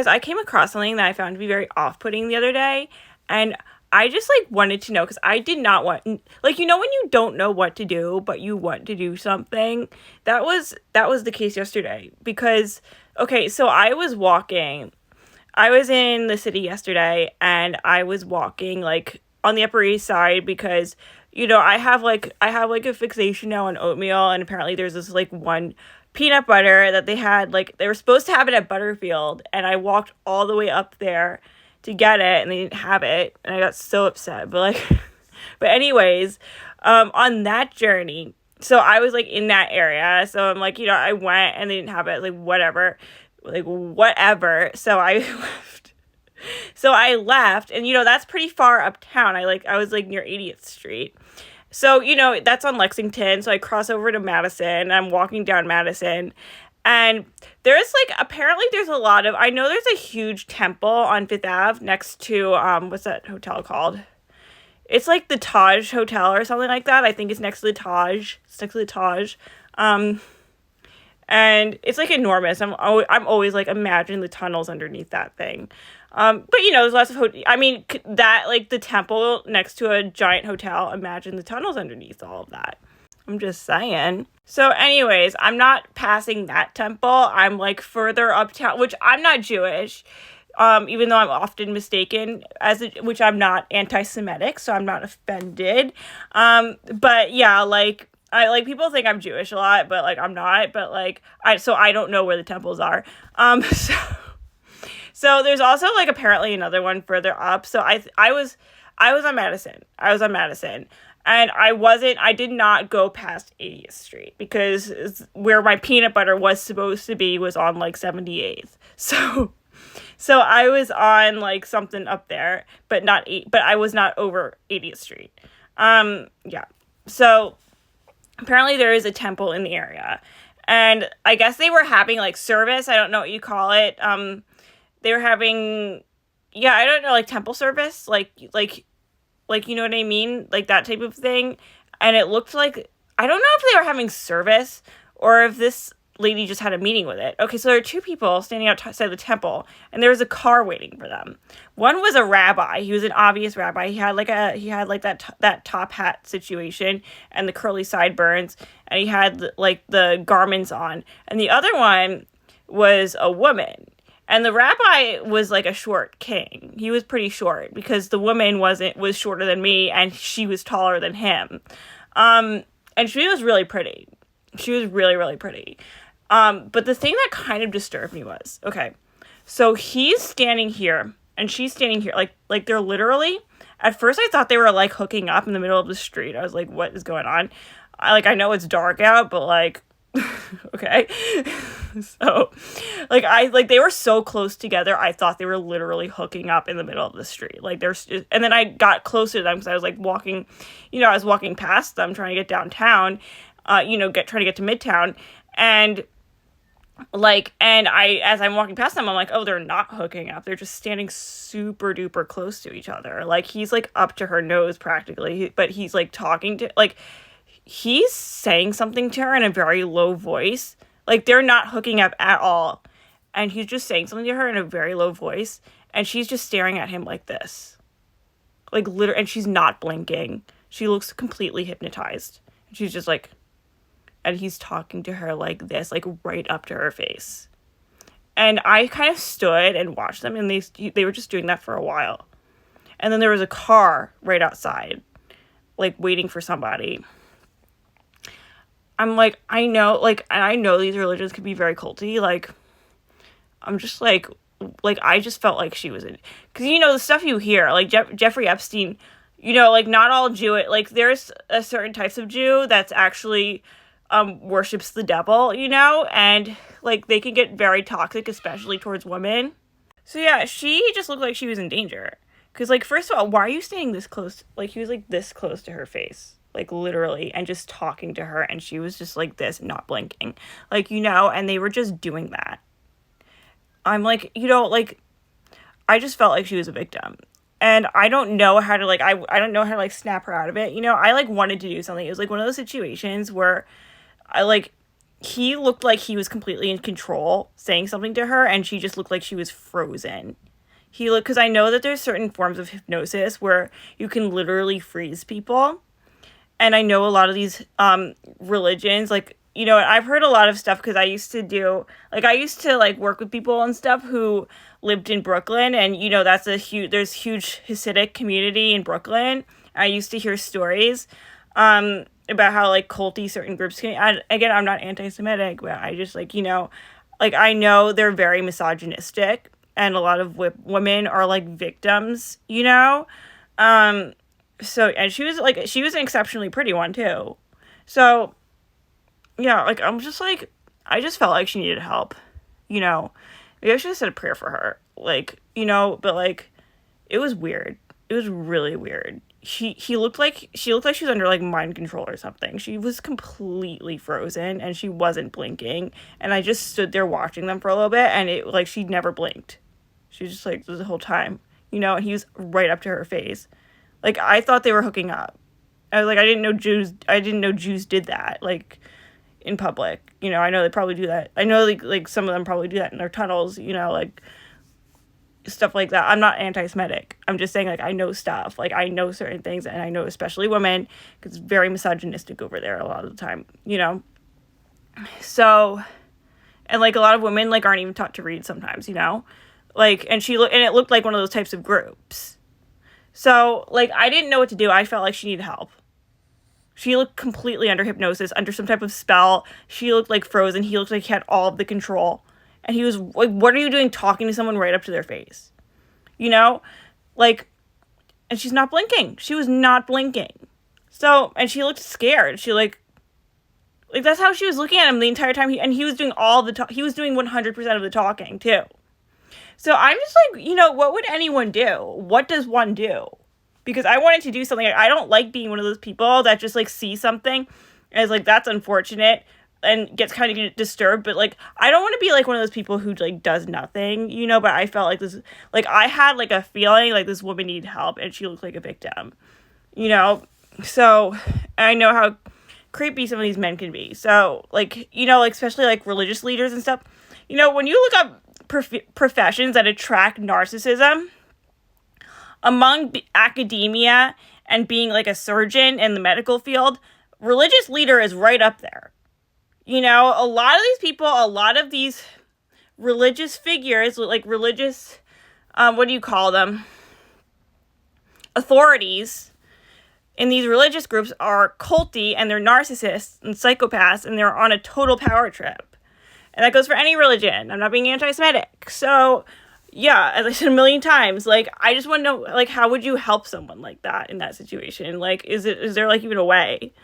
because I came across something that I found to be very off-putting the other day, and I just like wanted to know because I did not want, like, you know when you don't know what to do but you want to do something. That was the case yesterday because okay, so I was in the city yesterday and I was walking like on the Upper East Side because I have like a fixation now on oatmeal, and apparently there's this like one peanut butter that they had, like they were supposed to have it at Butterfield, and I walked all the way up there to get it and they didn't have it, and I got so upset. But like but anyways, on that journey, so I was like in that area, so I'm like, I went and they didn't have it, like whatever, so I left. So I left, and that's pretty far uptown. I was like near 80th Street. So, that's on Lexington. So I cross over to Madison, and I'm walking down Madison. And apparently there's I know there's a huge temple on Fifth Ave next to, what's that hotel called? It's like the Taj Hotel or something like that. I think it's next to the Taj. It's next to the Taj. And it's like enormous. I'm always like, imagine the tunnels underneath that thing. But there's lots of that, like the temple next to a giant hotel. Imagine the tunnels underneath all of that. I'm just saying. So anyways, I'm not passing that temple. I'm like further uptown, which I'm not Jewish. Even though I'm often mistaken which I'm not anti-Semitic, so I'm not offended. But yeah, like, people think I'm Jewish a lot, but like I'm not. But like I don't know where the temples are. So there's also like apparently another one further up. So I was on Madison. And I did not go past 80th Street because where my peanut butter was supposed to be was on like 78th. So I was on like something up there, but I was not over 80th Street. Yeah. So apparently there is a temple in the area, and I guess they were having like service. I don't know what you call it. They were having, yeah, I don't know, like temple service, like you know what I mean, like that type of thing. And it looked like, I don't know if they were having service or if this lady just had a meeting with it. Okay, so there are two people standing outside the temple, and there was a car waiting for them. One was a rabbi. He was an obvious rabbi. He had that top hat situation and the curly sideburns, and he had like the garments on. And the other one was a woman. And the rabbi was like a short king. He was pretty short because the woman was shorter than me, and she was taller than him. And she was really pretty. She was really, really pretty. But the thing that kind of disturbed me was, okay, so he's standing here and she's standing here. Like they're literally, at first I thought they were like hooking up in the middle of the street. I was like, what is going on? I know it's dark out, but like, okay. So like they were so close together. I thought they were literally hooking up in the middle of the street. Like and then I got closer to them because I was like walking, I was walking past them trying to get downtown, trying to get to Midtown. And as I'm walking past them, I'm like, oh, they're not hooking up. They're just standing super duper close to each other. Like he's like up to her nose practically, but he's like talking to, like, he's saying something to her in a very low voice. Like, they're not hooking up at all. And he's just saying something to her in a very low voice. And she's just staring at him like this. Like, literally, and she's not blinking. She looks completely hypnotized. And she's just like, and he's talking to her like this, like right up to her face. And I kind of stood and watched them, and they were just doing that for a while. And then there was a car right outside, like waiting for somebody. I'm like, I know these religions could be very culty. Like, I'm just like I just felt like she was in, because the stuff you hear, like Jeffrey Epstein, like not all Jew, like there's a certain types of Jew that's actually worships the devil, and like they can get very toxic, especially towards women. So yeah, she just looked like she was in danger. Because like, first of all, why are you staying this close? Like, he was like this close to her face. Like, literally, and just talking to her, and she was just like this, not blinking. Like, and they were just doing that. I'm like, like, I just felt like she was a victim. And I don't know how to, like, I don't know how to, like, snap her out of it. I, like, wanted to do something. It was, like, one of those situations where I, like, he looked like he was completely in control saying something to her, and she just looked like she was frozen. He looked, because I know that there's certain forms of hypnosis where you can literally freeze people. And I know a lot of these religions, like, I've heard a lot of stuff because I used to like work with people and stuff who lived in Brooklyn, and that's there's huge Hasidic community in Brooklyn. I used to hear stories about how like culty certain groups can. Again, I'm not anti-Semitic, but I just like I know they're very misogynistic, and a lot of women are like victims, So, and she was an exceptionally pretty one too. So, yeah, like I'm just like, I just felt like she needed help, Maybe I should have said a prayer for her, but like, it was weird. It was really weird. She looked like she was under like mind control or something. She was completely frozen and she wasn't blinking. And I just stood there watching them for a little bit, and it like she never blinked. She was just like the whole time, and he was right up to her face. Like, I thought they were hooking up. I was like, I didn't know Jews did that, like, in public. I know they probably do that. I know, like some of them probably do that in their tunnels, like, stuff like that. I'm not anti-Semitic. I'm just saying, like, I know stuff. Like, I know certain things, and I know especially women, because it's very misogynistic over there a lot of the time, So, and, like, a lot of women, like, aren't even taught to read sometimes, Like, and it looked like one of those types of groups. So, like, I didn't know what to do. I felt like she needed help. She looked completely under hypnosis, under some type of spell. She looked like frozen. He looked like he had all of the control. And he was like, what are you doing talking to someone right up to their face? Like, and she's not blinking. She was not blinking. So, and she looked scared. She like that's how she was looking at him the entire time. He was doing he was doing 100% of the talking too. So I'm just like, what would anyone do? What does one do? Because I wanted to do something. I don't like being one of those people that just, like, see something as, like, that's unfortunate and gets kind of disturbed. But, like, I don't want to be, like, one of those people who, like, does nothing, But I felt like this, like, I had, like, a feeling like this woman needed help and she looked like a victim, So I know how creepy some of these men can be. So, like, like, especially, like, religious leaders and stuff. When you look up professions that attract narcissism, among academia and being like a surgeon in the medical field, religious leader is right up there. A lot of these people, a lot of these religious figures, like religious, what do you call them? Authorities in these religious groups are culty, and they're narcissists and psychopaths, and they're on a total power trip. And that goes for any religion. I'm not being anti-Semitic. So, yeah, as I said a million times, like, I just want to know, like, how would you help someone like that in that situation? Like, is there, like, even a way?